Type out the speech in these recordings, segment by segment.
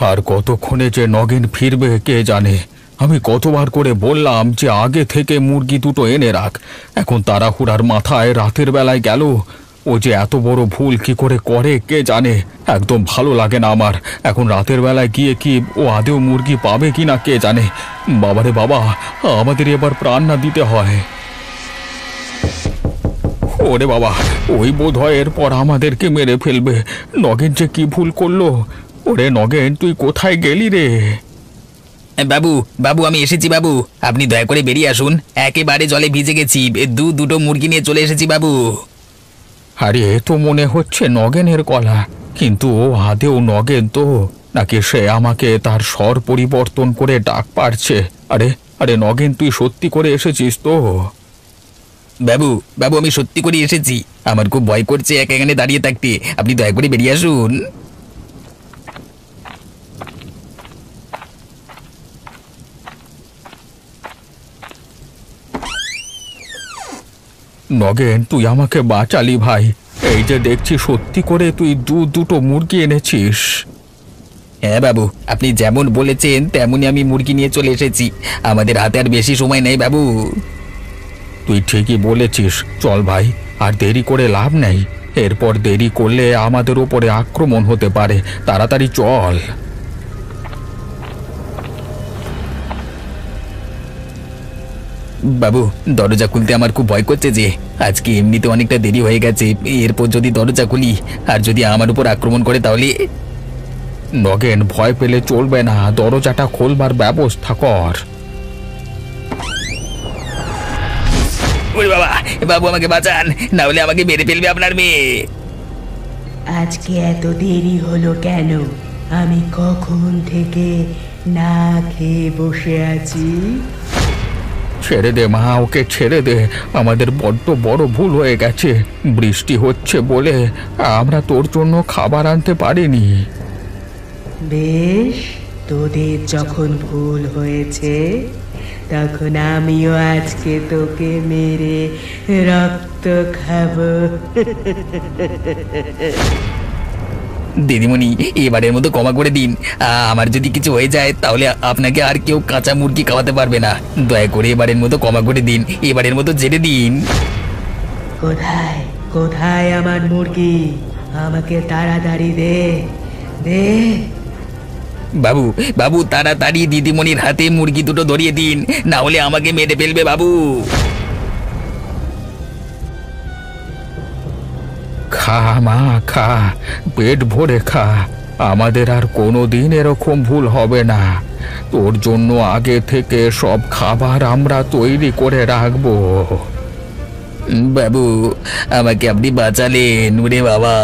আর কতক্ষণে যে নগেন ফিরবে কে জানে। আমি কতবার করে বললাম যে আগে থেকে মুরগি দুটো এনে রাখ। এখন তাড়াহুড়ার মাথায় রাতের বেলায় গেল। ও যে এত বড় ভুল কি করে কে জানে। একদম ভালো লাগে না আমার। এখন রাতের বেলায় গিয়ে কি ও আদেও মুরগি পাবে কি না কে জানে। বাবারে বাবা, আমাদের এবার প্রাণ না দিতে হয়। ওরে বাবা, ওই বোধ হয় এরপর আমাদেরকে মেরে ফেলবে। নগেন যে কি ভুল করলো। ওরে নগেন, তুই কোথায় গেলি রে? বাবু বাবু, আমি এসেছি বাবু, আপনি দয়া করে বেরিয়ে আসুন। একেবারে জলে ভিজে গেছি, দুটো মুরগি নিয়ে চলে এসেছি বাবু। আরে এ তো মনে হচ্ছে নগেনের গলা, কিন্তু ও আদেও নগেন তো নাকি সে আমাকে তার স্বর পরিবর্তন করে ডাক পারছে? আরে আরে নগেন, তুই সত্যি করে এসেছিস তো? বাবু বাবু, আমি সত্যি করে এসেছি। আমার খুব ভয় করছে এখানে দাঁড়িয়ে থাকতে, আপনি দয়া করে বেরিয়ে আসুন। নগেন, তুই আমাকে বাঁচালি ভাই। এই যে দেখছি সত্যি করে তুই দুটো মুরগি এনেছিস। হ্যাঁ বাবু, আপনি যেমন বলেছেন তেমনই আমি মুরগি নিয়ে চলে এসেছি। আমাদের হাতে আর বেশি সময় নেই বাবু। তুই ঠিকই বলেছিস। চল ভাই, আর দেরি করে লাভ নেই। এরপর দেরি করলে আমাদের ওপরে আক্রমণ হতে পারে। তাড়াতাড়ি চল। বাবু, দরজা খুলতে আমার খুব ভয় করছে যে আজকে এমনিতে অনেকটা দেরি হয়ে গেছে। এরপর যদি দরজা খুলি আর যদি আমার উপর আক্রমণ করে তাহলে। নগেন, ভয় পেলে চলবে না। দরজাটা খোলবার ব্যবস্থা কর। ওরে বাবা, বাবু আমাকে বাঁচান, না হলে আমাকে মেরে ফেলবে আপনার মেয়ে। আজকে এত দেরি হলো কেন? আমি কখন থেকে না খেয়ে বসে আছি। ছেড়ে দে মা, ওকে ছেড়ে দে। আমাদের বড্ড বড় ভুল হয়ে গেছে। বৃষ্টি হচ্ছে বলে আমরা তোর জন্য খাবার আনতে পারিনি। বেশ, তোদের যখন ভুল হয়েছে তখন আমিও আজকে তোকে মেরে রক্ত খাবো। দিদিমণি, এবারের মতো ক্ষমা করে দিন। আমার যদি কিছু হয়ে যায় তাহলে আপনাকে আর কেউ কাঁচা মুরগি খাওয়াতে পারবে না। দয়া করে এবারের মতো ক্ষমা করে দিন, এবারের মতো ছেড়ে দিন। কোথায় কোথায় আমার মুরগি? আমাকে তাড়াতাড়ি দে দে। বাবু বাবু, তাড়াতাড়ি দিদিমণির হাতে মুরগি দুটো ধরিয়ে দিন, না হলে আমাকে মেরে ফেলবে বাবু। খা মা, খা, পেট ভরে খা। আমাদের আর কোনোদিন এরকম ভুল হবে না। তোর জন্য আগে থেকে সব খাবার আমরা তৈরি করে রাখবো। বাবু, আমাকে আপনি বাঁচালেন। ওরে বাবা।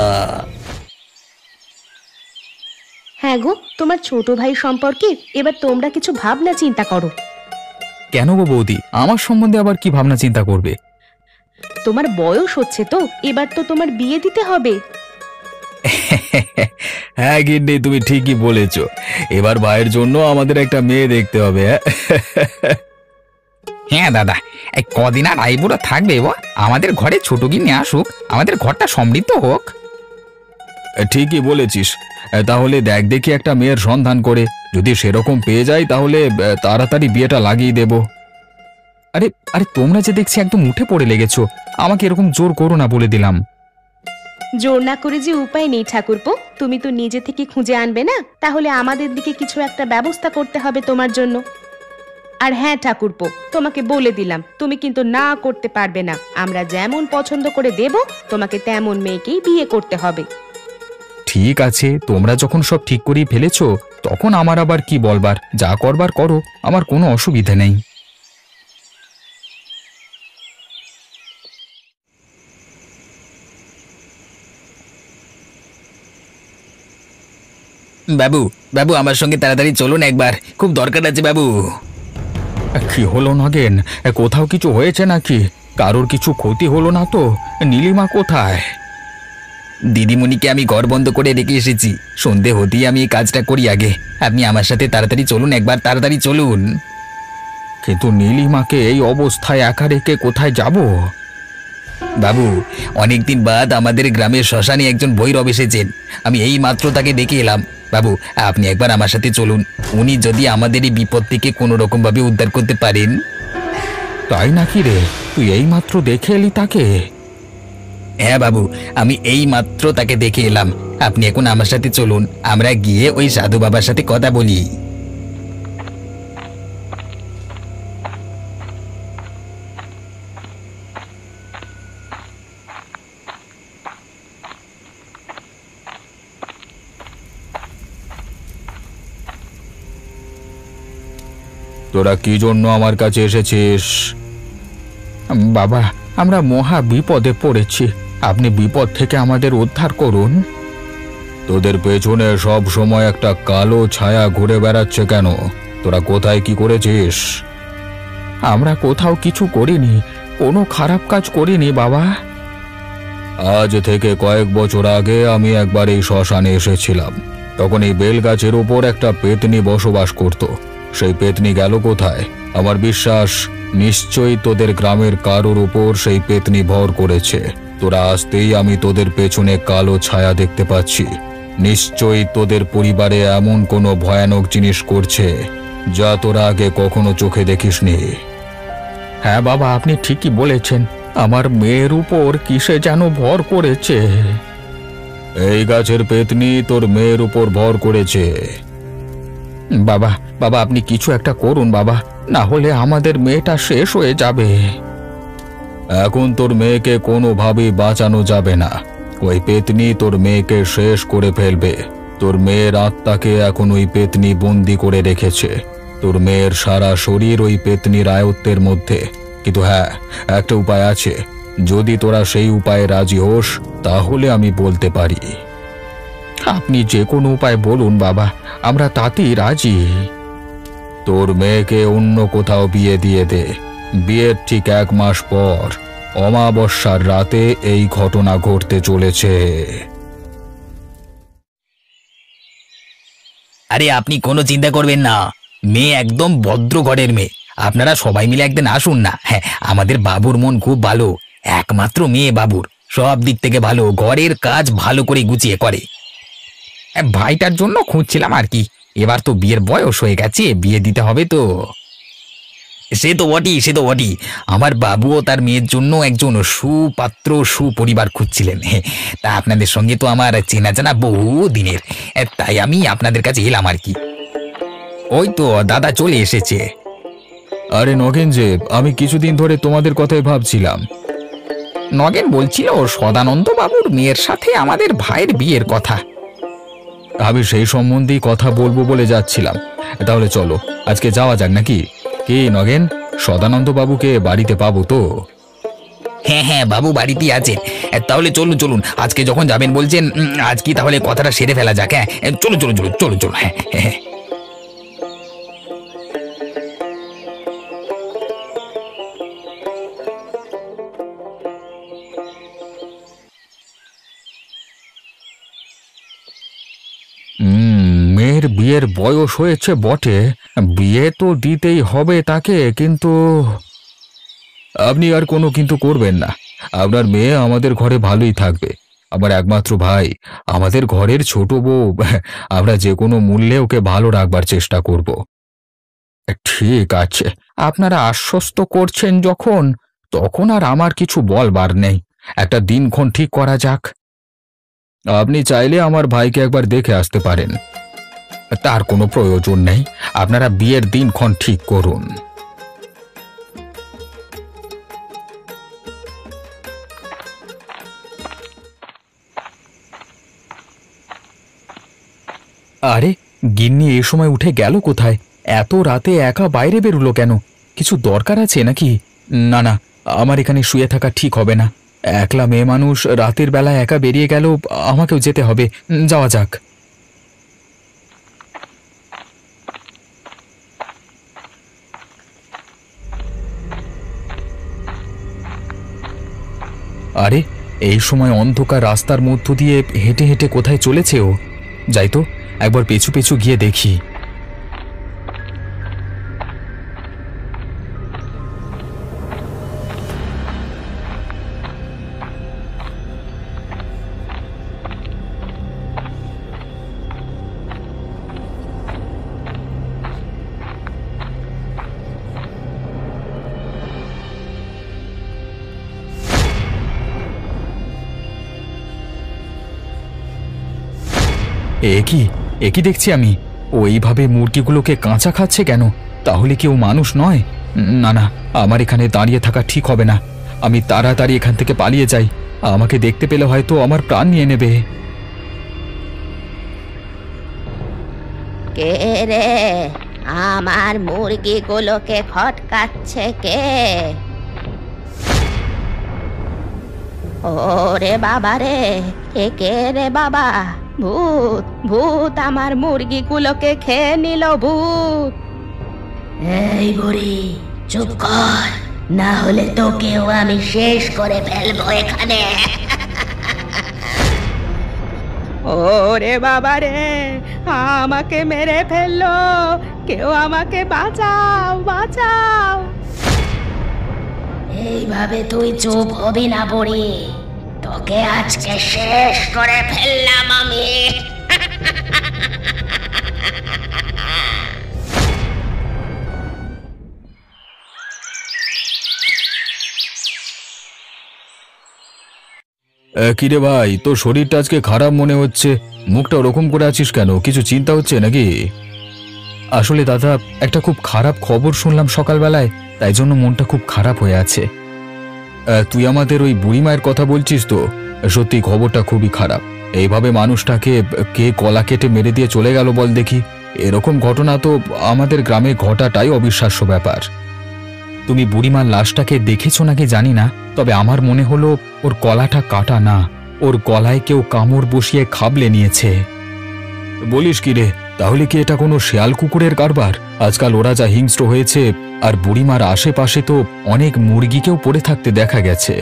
হ্যাঁ গো, তোমার ছোট ভাই সম্পর্কে এবার তোমরা কিছু ভাবনা চিন্তা করো। কেন গো বৌদি, আমার সম্বন্ধে আবার কি ভাবনা চিন্তা করবে? তোমার বয়স হচ্ছে তো, এবার তো তোমার বিয়ে দিতে হবে। হ্যাঁ গিন্নি, তুমি ঠিকই বলেছ। এবার ভাইয়ের জন্য আমাদের একটা মেয়ে দেখতে হবে। হ্যাঁ দাদা, এই কদিন আর আইবুড়ো থাকবে, আমাদের ঘরে ছোট গিন্নি আসুক, আমাদের ঘরটা সমৃদ্ধ হোক। ঠিকই বলেছিস। তাহলে দেখ দেখি একটা মেয়ের সন্ধান করে, যদি সেরকম পেয়ে যাই তাহলে তাড়াতাড়ি বিয়েটা লাগিয়ে দেব। আরে আরে, তোমরা যে দেখছি একদম উঠে পড়ে লেগেছো। আমাকে এরকম জোর করো না, বলে দিলাম। জোর না করে যে উপায় নেই ঠাকুরপো, তুমি তো নিজে থেকে খুঁজে আনবে না, তাহলে আমাদের দিকে কিছু একটা ব্যবস্থা করতে হবে তোমার জন্য। আর হ্যাঁ ঠাকুরপো, তোমাকে বলে দিলাম, তুমি কিন্তু না করতে পারবে না। আমরা যেমন পছন্দ করে দেব তোমাকে তেমন মেয়েকেই বিয়ে করতে হবে। ঠিক আছে, তোমরা যখন সব ঠিক করেই ফেলেছো তখন আমার আবার কি বলবার। যা করবার করো, আমার কোনো অসুবিধা নেই। বাবু বাবু, আমার সঙ্গে তাড়াতাড়ি চলুন একবার, খুব দরকার আছে বাবু। কি হলো নগেন? কোথাও কিছু হয়েছে নাকি? কারোর কিছু ক্ষতি হলো না তো? নীলিমা কোথায়? দিদিমণিকে আমি ঘর বন্ধ করে রেখে এসেছি। সন্ধে হতেই আমি এই কাজটা করি আগে। আপনি আমার সাথে তাড়াতাড়ি চলুন একবার, তাড়াতাড়ি চলুন। কিন্তু নীলিমাকে এই অবস্থায় একা রেখে কোথায় যাব? বাবু, অনেকদিন বাদ আমাদের গ্রামের শ্মশানে একজন ভৈরব এসেছেন। আমি এই মাত্র তাকে দেখে এলাম। বাবু, আপনি একবার আমার সাথে চলুন। উনি যদি আমাদের এই বিপদ থেকে কোনো রকম ভাবে উদ্ধার করতে পারেন। তাই নাকি রে? তুই এই মাত্র দেখে এলি তাকে? হ্যাঁ বাবু, আমি এই মাত্র তাকে দেখে এলাম। আপনি এখন আমার সাথে চলুন, আমরা গিয়ে ওই সাধু বাবার সাথে কথা বলি। তোরা কি জন্য আমার কাছে এসেছিস? বাবা, আমরা মহা বিপদে পড়েছি, আপনি বিপদ থেকে আমাদের উদ্ধার করুন। তোদের পেছনে সব সময় একটা কালো ছায়া ঘুরে বেড়াচ্ছে কেন? তোরা কোথায় কি করেছিস? আমরা কোথাও কিছু করিনি, কোনো খারাপ কাজ করিনি বাবা। আজ থেকে কয়েক বছর আগে আমি একবার এই শ্মশানে এসেছিলাম। তখন এই বেলগাছের উপর একটা পেতনি বসবাস করত। সেই পেতনি গেল কোথায়? আমার বিশ্বাস নিশ্চয়ই তোদের গ্রামের কারোর উপর সেই পেতনি ভর করেছে। তোরা আসতেই আমি তোদের পেছনে কালো ছায়া দেখতে পাচ্ছি। নিশ্চয়ই তোদের পরিবারে এমন কোনো ভয়ানক জিনিস করছে যা তোরা আগে কখনো চোখে দেখিসনি। হ্যাঁ বাবা, আপনি ঠিকই বলেছেন, আমার মেয়ের উপর কিসে যেন ভর করেছে। এই গাছের পেতনি তোর মেয়ের উপর ভর করেছে। বাবা বাবা, আপনি কিছু একটা করুন বাবা, না হলে আমাদের মেয়েটা শেষ হয়ে যাবে। এখন তোর মেয়েকে কোনোভাবেই বাঁচানো যাবে না। ওই পেতনি তোর মেয়েকে শেষ করে ফেলবে। তোর মেয়ের আত্মাকে এখন ওই পেতনি বন্দি করে রেখেছে। তোর মেয়ের সারা শরীর ওই পেতনির আয়ত্তের মধ্যে। কিন্তু হ্যাঁ, একটা উপায় আছে। যদি তোরা সেই উপায়ে রাজি হোস তাহলে আমি বলতে পারি। আপনি যে কোনো উপায় বলুন বাবা, আমরা তাতেই রাজি। তোর মেয়েকে অন্য কোথাও বিয়ে দিয়ে দে। বিয়ের ঠিক 1 মাস পর অমাবস্যার রাতে এই ঘটনা ঘটতে চলেছে। আরে আপনি কোনো চিন্তা করবেন না, মেয়ে একদম ভদ্র ঘরের মেয়ে। আপনারা সবাই মিলে একদিন আসুন না। হ্যাঁ, আমাদের বাবুর মন খুব ভালো, একমাত্র মেয়ে বাবুর, সব দিক থেকে ভালো, ঘরের কাজ ভালো করে গুছিয়ে করে। ভাইটার জন্য খুঁজছিলাম আর কি। এবার তো বিয়ের বয়স হয়ে গেছে, বিয়ে দিতে হবে তো। সে তো বটি। আমার বাবুও তার মেয়ের জন্য একজন সুপাত্র সুপরিবার খুঁজছিলেন। তা আপনাদের সঙ্গে তো আমার চেনা জানা বহু দিনের, তাই আমি আপনাদের কাছে এলাম আর কি। ওই তো দাদা চলে এসেছে। আরে নগেন যে, আমি কিছুদিন ধরে তোমাদের কথাই ভাবছিলাম। নগেন বলছিল সদানন্দ বাবুর মেয়ের সাথে আমাদের ভাইয়ের বিয়ের কথা। আমি সেই সম্বন্ধেই কথা বলবো বলে যাচ্ছিলাম। তাহলে চলো আজকে যাওয়া যাক নাকি? কি নগেন, সদানন্দ বাবুকে বাড়িতে পাবো তো? হ্যাঁ, বাবু বাড়িতেই আছেন। তাহলে চলুন, আজকে যখন যাবেন বলছেন, আজকে তাহলে কথাটা সেরে ফেলা যাক। হ্যাঁ, চলো। হ্যাঁ। মেয়ের বিয়ের বয়স হয়েছে বটে, বিয়ে তো দিতেই হবে তাকে, কিন্তু আপনি আর কোনো কিন্তু করবেন না। আপনার মেয়ে আমাদের ঘরে ভালোই থাকবে। আমার একমাত্র ভাই, আমাদের ঘরের ছোট বউ, আমরা যে কোনো মূল্যে ওকে ভালো রাখবার চেষ্টা করব। ঠিক আছে, আপনারা আশ্বস্ত করছেন যখন, তখন আর আমার কিছু বলবার নেই। একটা দিনক্ষণ ঠিক করা যাক। আপনি চাইলে আমার ভাইকে একবার দেখে আসতে পারেন। তার কোনো প্রয়োজন নেই, আপনারা বিয়ের দিনক্ষণ ঠিক করুন। আরে গিন্নি এই সময় উঠে গেল কোথায়? এত রাতে একা বাইরে বেরুলো কেন? কিছু দরকার আছে নাকি? না, আমার এখানে শুয়ে থাকা ঠিক হবে না। একলা মেয়ে মানুষ রাতের বেলা একা বেরিয়ে গেল, আমাকেও যেতে হবে। যাওয়া যাক। আরে এই সময় অন্ধকার রাস্তার মধ্য দিয়ে হেঁটে হেঁটে কোথায় চলেছে ও? যাই তো একবার পেছু পেছু গিয়ে দেখি। এ কি দেখছি আমি? ও এইভাবে মুরগিগুলোকে কাঁচা খাচ্ছে কেন? তাহলে কি ও মানুষ নয়? না না, আমার এখানে দাঁড়িয়ে থাকা ঠিক হবে না। আমি তাড়াতাড়ি এখান থেকে পালিয়ে যাই। আমাকে দেখতে পেলে হয়তো আমার প্রাণ নিয়ে নেবে। কে রে, আমার মুরগিগুলোকে খটকাচ্ছে কে? ওরে বাবা রে, এ কে রে বাবা? ভূত, ভূত আমার মুরগিগুলোকে খেয়ে নিল, ভূত। এই বুড়ি, চুপ কর, না হলে তোকেও আমি শেষ করে ফেলবো এখানে। ওরে বাবা রে, আমাকে মেরে ফেললো, কেউ আমাকে বাঁচাও, বাঁচাও। এইভাবে তুই চুপ হবি না বুড়ি, তোকে আজকে শেষ করে ফেললাম আমি। কিরে ভাই, তোর শরীরটা আজকে খারাপ মনে হচ্ছে। মুখটা ওরকম করে আছিস কেন? কিছু চিন্তা হচ্ছে নাকি? আসলে দাদা, একটা খুব খারাপ খবর শুনলাম সকালবেলায়, তাই জন্য মনটা খুব খারাপ হয়ে আছে। তুই আমাদের ওই বুড়ি মায়ের কথা বলছিস তো? সত্যি খবরটা খুবই খারাপ। এইভাবে মানুষটাকে কে গলা কেটে মেরে দিয়ে চলে গেল বল দেখি? এরকম ঘটনা তো আমাদের গ্রামে ঘটাটাই অবিশ্বাস্য ব্যাপার। তুমি বুড়িমার লাশটাকে দেখেছো নাকি জানি না, তবে আমার মনে হলো ওর গলাটা কাটা না, ওর গলায় কেউ কামড় বসিয়ে খাবলে নিয়েছে। বলিস কি রে? তাহলে কি এটা কোনো শেয়াল কুকুরের কারবার? আজকাল ওরা যা হিংস্র হয়েছে, আর বুড়িমার আশেপাশে তো অনেক মুরগিকেও পড়ে থাকতে দেখা গেছে।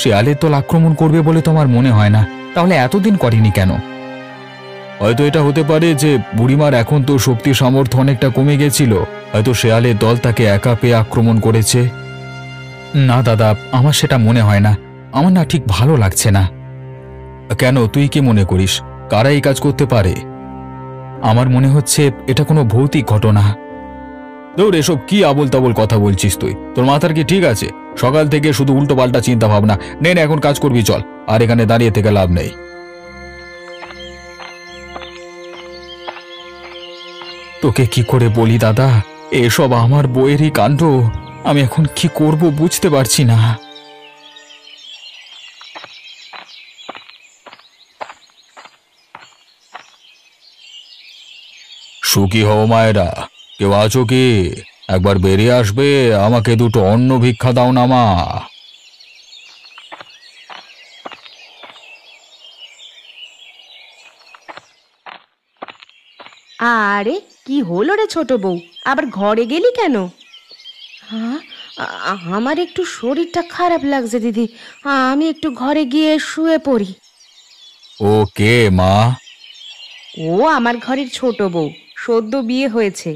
শেয়ালের দল আক্রমণ করবে বলে তো আমার মনে হয় না, তাহলে এতদিন করেনি কেন? হয়তো এটা হতে পারে যে বুড়িমার এখন তো শক্তি সামর্থ্য অনেকটা কমে গেছিল, হয়তো শেয়ালের দল তাকে একা পেয়ে আক্রমণ করেছে। না দাদা, আমার সেটা মনে হয় না। আমার না ঠিক ভালো লাগছে না। কেন, তুই কি মনে করিস কারা এই কাজ করতে পারে? আমার মনে হচ্ছে এটা কোনো ভৌতিক ঘটনা। দৌড়, এসব কি আবোল তাবোল কথা বলছিস তুই? তোর মাথার কি ঠিক আছে? সকাল থেকে শুধু উল্টো পাল্টা চিন্তা ভাবনা। নে এখন কাজ করবি, চল। আর এখানে দাঁড়িয়ে থেকে লাভ নেই। তোকে কি করে বলি দাদা, এসব আমার বইয়েরই কাণ্ড। আমি এখন কি করব বুঝতে পারছি না। সুখী হও মায়েরা, কেউ আছো কি? একবার বেরিয়ে আসবে, আমাকে দুটো অন্ন ভিক্ষা দাও না মা। আরে কি হলো রে ছোট বউ, আবার ঘরে গেলি কেন? হ্যাঁ, আমার একটু শরীরটা খারাপ লাগছে দিদি, আমি একটু ঘরে গিয়ে শুয়ে পড়ি। ও কে মা? ও আমার ঘরের ছোট বউ, সদ্য বিয়ে হয়েছে।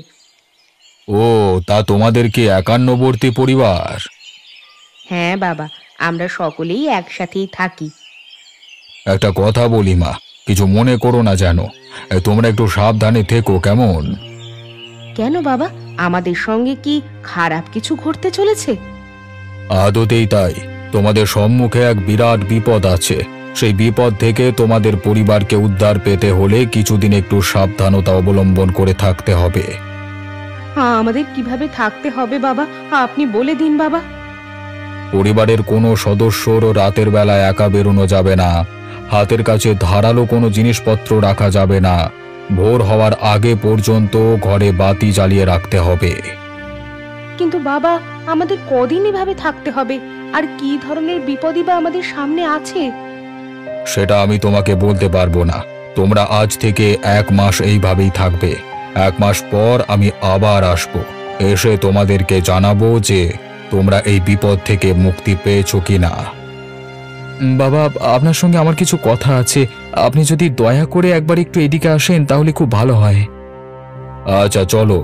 ও, তা তোমাদের কি একান্নবর্তী পরিবার? হ্যাঁ বাবা, আমরা সকলেই একসাথেই থাকি। একটা কথা বলি মা, কিছু মনে করো না যেন। তোমরা একটু সাবধানে থেকো, কেমন? কেন বাবা, আমাদের সঙ্গে কি খারাপ কিছু ঘটতে চলেছে? আদতেই তাই। তোমাদের সম্মুখে এক বিরাট বিপদ আছে। সেই বিপদ থেকে তোমাদের পরিবারকে উদ্ধার পেতে হলে কিছুদিন একটু সাবধানতা অবলম্বন করে থাকতে হবে। আমাদের কিভাবে থাকতে হবে বাবা, আপনি বলে দিন বাবা। পরিবারের কোনো সদস্যরও রাতের বেলায় একা বেরোনো যাবে না। হাতের কাছে ধারালো কোনো জিনিসপত্র রাখা যাবে না। ভোর হওয়ার আগে পর্যন্ত ঘরে বাতি জ্বালিয়ে রাখতে হবে। কিন্তু বাবা, আমাদের কদিন এভাবে থাকতে হবে? আর কি ধরনের বিপদই বা আমাদের সামনে আছে? সেটা আমি তোমাকে বলতে পারবো না। তোমরা আজ থেকে 1 মাস এইভাবেই থাকবে। 1 মাস পর আমি আবার আসবো, এসে তোমাদেরকে জানাবো যে তোমরা এই বিপদ থেকে মুক্তি পেয়েছো কিনা। বাবা, আপনার সঙ্গে আমার কিছু কথা আছে। আপনি যদি দয়া করে একবার একটু এদিকে আসেন তাহলে খুব ভালো হয়। আচ্ছা চলো।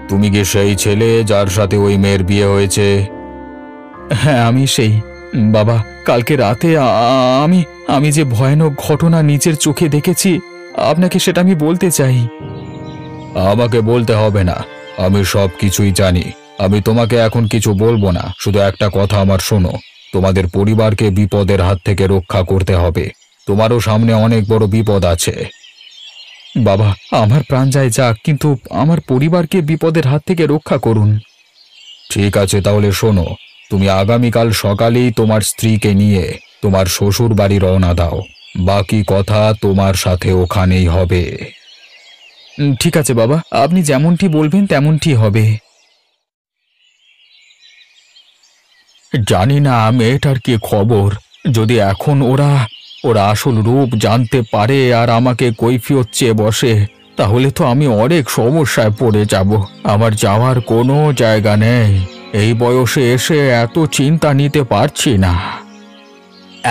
তুমি কি সেই ছেলে যার সাথে ওই মেয়ের বিয়ে হয়েছে? হ্যাঁ, আমি সেই। বাবা, কালকে রাতে আমি যে ভয়ানক ঘটনা নিজের চোখে দেখেছি, আপনাকে সেটা আমি বলতে চাই। আমাকে বলতে হবে না, আমি সব কিছুই জানি। আমি তোমাকে এখন কিছু বলবো না, শুধু একটা কথা আমার শোনো। তোমাদের পরিবারকে বিপদের হাত থেকে রক্ষা করতে হবে। তোমারও সামনে অনেক বড় বিপদ আছে। বাবা, আমার প্রাণ যায় যাক, কিন্তু আমার পরিবারকে বিপদের হাত থেকে রক্ষা করুন। ঠিক আছে, তাহলে শোনো, তুমি আগামীকাল সকালেই তোমার স্ত্রীকে নিয়ে তোমার শ্বশুর বাড়ি রওনা দাও। বাকি কথা তোমার সাথে ওখানেই হবে। ঠিক আছে বাবা, আপনি যেমনটি বলবেন তেমনটি হবে। জানি না মেয়েটার কি খবর। যদি এখন ওরা আসল রূপ জানতে পারে আর আমাকে কৈফিয়ত চেয়ে বসে, তাহলে তো আমি অনেক সমস্যায় পড়ে যাব। আমার যাওয়ার কোনো জায়গা নেই। এই বয়সে এসে এত চিন্তা নিতে পারছি না।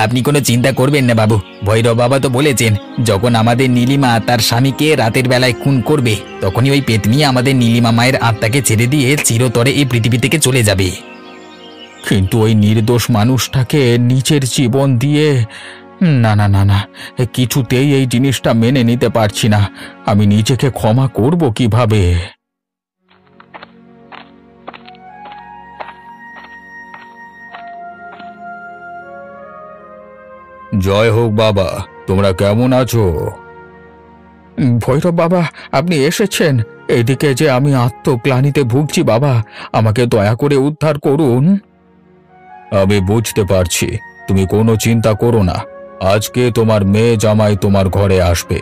আপনি কোনো চিন্তা করবেন না বাবু, ভৈরব বাবা তো বলেছেন যখন আমাদের নীলিমা তার স্বামীকে রাতের বেলায় খুন করবে, তখনই ওই পেতনি আমাদের নীলিমা মায়ের আত্মাকে ছেড়ে দিয়ে চিরতরে এই পৃথিবী থেকে চলে যাবে। কিন্তু ওই নির্দোষ মানুষটাকে নিজের জীবন দিয়ে, না না না না, কিছুতেই এই জিনিসটা মেনে নিতে পারছি না। আমি নিজেকে ক্ষমা করব কিভাবে? জয় হোক বাবা, তোমরা কেমন আছো? ভৈরব বাবা, আপনি এসেছেন? এদিকে যে আমি আত্মগ্লানিতে ভুগছি বাবা, আমাকে দয়া করে উদ্ধার করুন। আমি বুঝতে পারছি, তুমি কোনো চিন্তা করো না। আজকে তোমার মেয়ে জামাই তোমার ঘরে আসবে।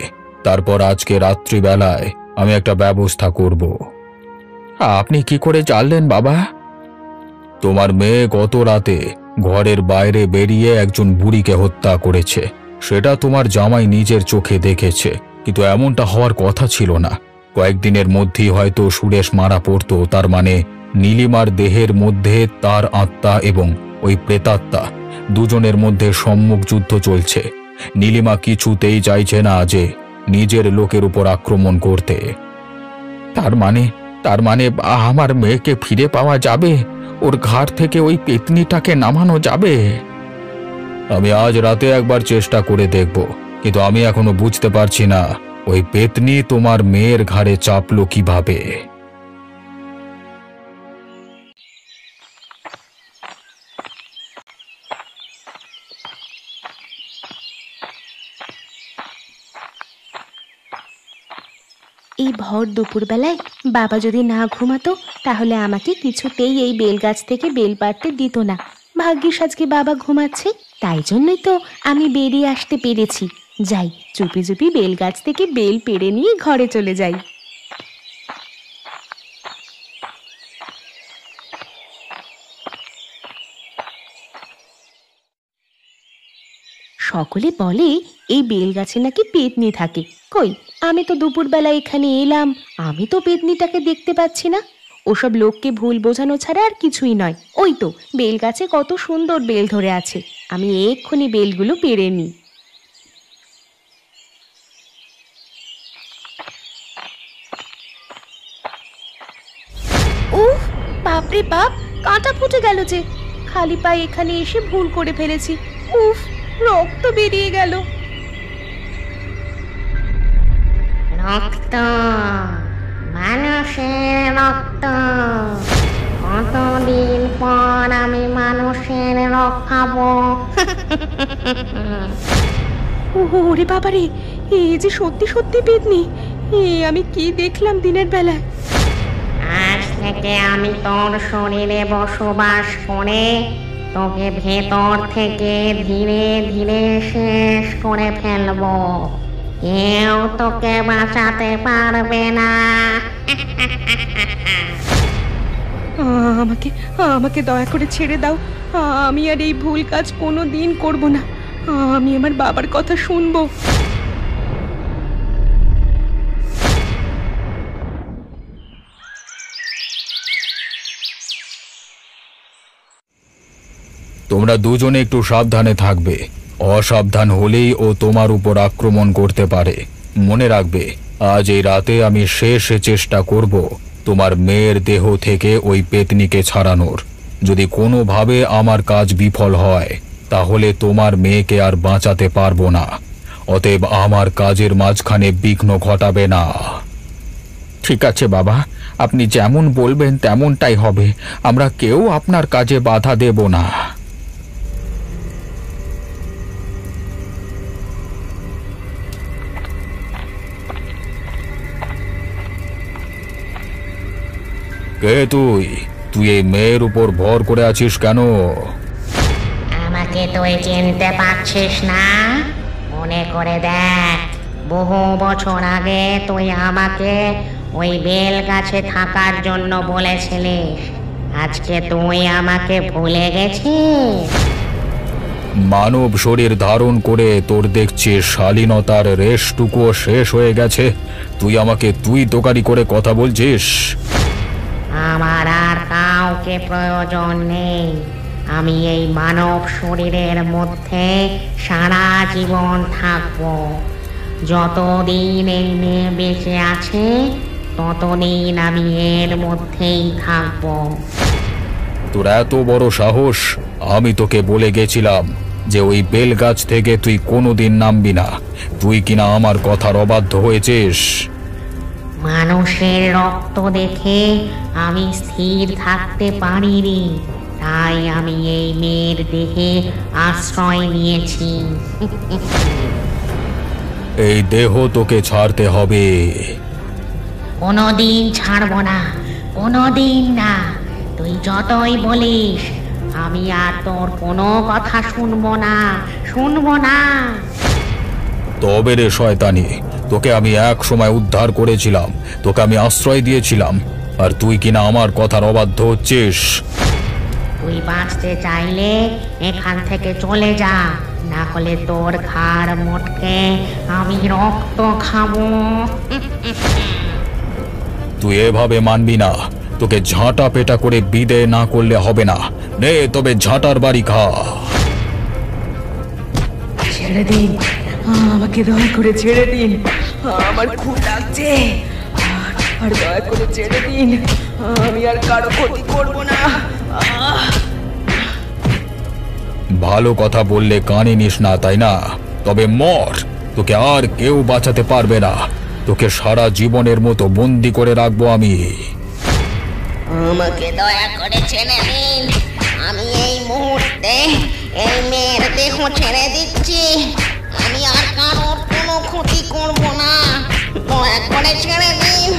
তারপর আজকে রাত্রিবেলায় আমি একটা ব্যবস্থা করব। আপনি কি করে জানলেন বাবা? তোমার মেয়ে গত রাতে ঘরের বাইরে বেরিয়ে একজন বুড়িকে হত্যা করেছে। সেটা তোমার জামাই নিজের চোখে দেখেছে, কিন্তু এমনটা হওয়ার কথা ছিল না। কয়েকদিনের মধ্যেই হয়তো সুরেশ মারা পড়তো। তার মানে নীলিমার দেহের মধ্যে তার আত্মা এবং ওই প্রেতাত্মা দুজনের মধ্যে সম্মুখ যুদ্ধ চলছে। নীলিমা কিছুতেই চাইছে না যে নিজের লোকের উপর আক্রমণ করতে। তার মানে আমার মেয়েকে ফিরে পাওয়া যাবে? ওর ঘাড় থেকে ওই পেতনিটাকে নামানো যাবে? আমি আজ রাতে একবার চেষ্টা করে দেখব, কিন্তু আমি এখনো বুঝতে পারছি না ওই পেতনি তোমার মেয়ের ঘাড়ে চাপলো কিভাবে। এই ভর দুপুরবেলায় বাবা যদি না ঘুমাতো, তাহলে আমাকে কিছুতেই এই বেল গাছ থেকে বেল পাড়তে দিত না। ভাগ্যিস আজকে বাবা ঘুমাচ্ছে, তাই জন্যই তো আমি বেরিয়ে আসতে পেরেছি। যাই, চুপি চুপি বেল গাছ থেকে বেল পেড়ে নিয়ে ঘরে চলে যাই। সকলে বলে এই বেল গাছে নাকি পেতনি থাকে। কই, আমি তো দুপুরবেলা এখানে এলাম, আমি তো পেতনিটাকে দেখতে পাচ্ছি না। ওসব লোককে ভুল বোঝানো ছাড়া আর কিছুই নয়। ওই তো বেল গাছে কত সুন্দর বেল ধরে আছে, আমি এক্ষুনি বেলগুলো পেড়ে নিই। উফ, বাপরে বাপ, কাঁটা ফুটে গেল যে। খালি পায়ে এখানে এসে ভুল করে ফেলেছি। উফ, রক্ত বেরিয়ে গেল। রক্ত, মানুষের রক্ত। কতদিন পর আমি মানুষের রক্ত খাবো। ওরে বাবারে, এই যে সত্যি সত্যি পেতনি। আমি কি দেখলাম দিনের বেলায়? আজ থেকে আমি তোর শরীরে বসবাস করে তোকে ভেতর থেকে ধীরে ধীরে শেষ করে ফেলবো। কেউ তোকে বাঁচাতে পারবে না। আমাকে আমাকে দয়া করে ছেড়ে দাও। আমি আর এই ভুল কাজ কোনো দিন করবো না। আমি আমার বাবার কথা শুনবো। তোমরা দুজনে একটু সাবধানে থাকবে। অসাবধান হলেই ও তোমার উপর আক্রমণ করতে পারে। মনে রাখবে, আজ এই রাতে আমি শেষ চেষ্টা করব তোমার মেয়ের দেহ থেকে ওই পেতনিকে ছাড়ানোর। যদি কোনোভাবে আমার কাজ বিফল হয়, তাহলে তোমার মেয়েকে আর বাঁচাতে পারবো না। অতএব আমার কাজের মাঝখানে বিঘ্ন ঘটাবে না। ঠিক আছে বাবা, আপনি যেমন বলবেন তেমনটাই হবে। আমরা কেউ আপনার কাজে বাধা দেব না। কে তুই? তুই এই মেয়ের উপর ভর করে আছিস কেন? আমাকে তুই চিনতে পারছিস না? মনে করে দেখ, বহু বছর আগে তুই আমাকে ওই বেল গাছে থাকার জন্য বলেছিলিস। আজকে তুই আমাকে ভুলে গেছিস? মানব শরীর ধারণ করে তোর দেখছি শালীনতার রেশটুকুও শেষ হয়ে গেছে। তুই আমাকে তুই তোকারি করে কথা বলছিস? আমার আর কাউকে প্রয়োজন নেই। আমি এই মানব শরীরের মধ্যে সারা জীবন থাকব। যতদিন এই মেয়ে বেঁচে আছে ততদিন আমি এর মধ্যেই থাকব। তোর এত বড় সাহস! আমি তোকে বলে গেছিলাম যে ওই বেল গাছ থেকে তুই কোনোদিন নামবি না। তুই কিনা আমার কথার অবাধ্য হয়েছিস। মানুষের রক্ত দেখে আমি স্থির থাকতে পারিনি, তাই আমি এই মেয়ের দেহে আশ্রয় নিয়েছি। এই দেহ তোকে ছাড়তে হবে। কোনোদিন ছাড়বো না, কোনোদিন না। তুই যতই বলিস, আমি আর তোর কোনো কথা শুনবো না, শুনবো না। তবে রে শয়তানি, তোকে আমি এক সময় উদ্ধার করেছিলাম, তোকে আমি আশ্রয় দিয়েছিলাম, আর তুই কিনা আমার কথার অবাধ্য হচ্ছিস। তুই বাঁচতে চাইলে এখান থেকে চলে যা, না হলে তোর ঘাড় মোটকে আমি রক্ত খাবো। তুই এভাবে মানবি না। তোকে ঝাঁটা পেটা করে বিদে না করলে হবে না। নে তবে ঝাঁটার বাড়ি খা। ছেড়ে দিন, আমাকে দয়া করে ছেড়ে দিন। আমার খুব লাগছে, আর দয়া করে ছেড়ে দিন। আমি আর কারো ক্ষতি করব না। ভালো কথা বললে কানে নিস না, তাই না? তবে মর, তোকে আর কেউ বাঁচাতে পারবে না। তোকে সারা জীবনের মতো বন্দি করে রাখবো আমি। আমাকে দয়া করে ছেড়ে দিন। আমি এই মুহূর্তে এই মেয়ের দেহ ছেড়ে দিচ্ছি। আমি আর কারোর কোনো ক্ষতি করব না। দয়া করে ছেড়ে দিন।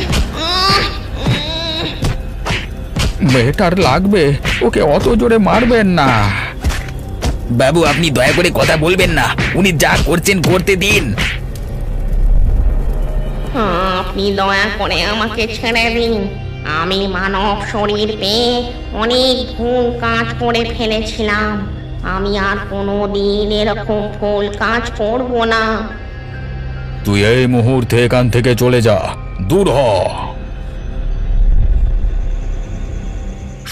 মেয়েটার লাগবে, ওকে অত জোরে মারবেন না। বাবু, আপনি দয়া করে কথা বলবেন না। উনি যা করছেন করতে দিন। আপনি দয়া করে আমাকে ছেড়ে দিন। আমি মানব শরীর পেয়ে অনেক ভুল কাজ করে ফেলেছিলাম। আমি আর কোনো দিন এরকম ভুল কাজ করব না। তুই এই মুহূর্তে এখান থেকে চলে যা, দূর হ।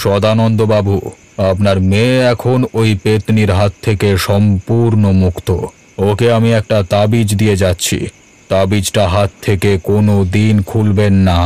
সদানন্দ বাবু, আপনার মেয়ে এখন ওই পেতনির হাত থেকে সম্পূর্ণ মুক্ত। ওকে আমি একটা তাবিজ দিয়ে যাচ্ছি। তাবিজটা হাত থেকে কোনো দিন খুলবেন না।